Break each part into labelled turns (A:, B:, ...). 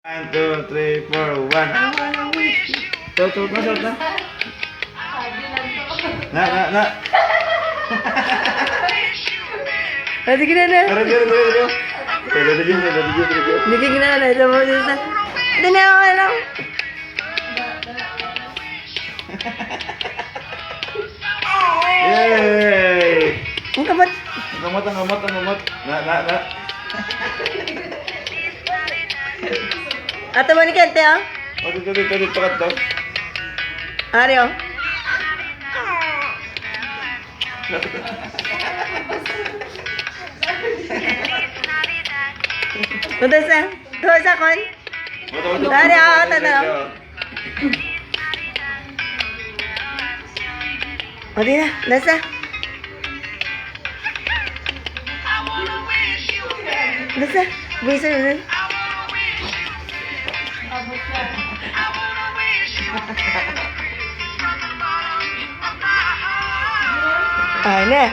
A: 1, 2, 3, 4, 1. Suot na. Na.
B: Sige na na.
A: Radio.
B: Sige na na. Ito na ako lang.
A: Yay!
B: Ang kapat.
A: Ang gamot. Na.
B: Ato mo ni Kente, oh.
A: Oh, dito ka to.
B: Ari, oh. Tudos na. Tudos akon. Dari, oh. Tanaw. O, di na. Nasa. Nasa. Bisa na. Ay na.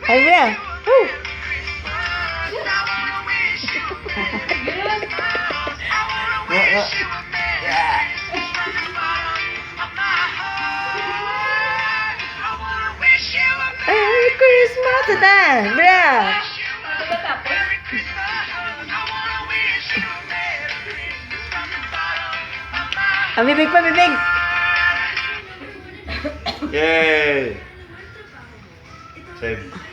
B: Ay na. Woo.
A: Na.
B: Ay, Christmas na. Bra. Ang bibig pa, bibig.
A: Yay! Save.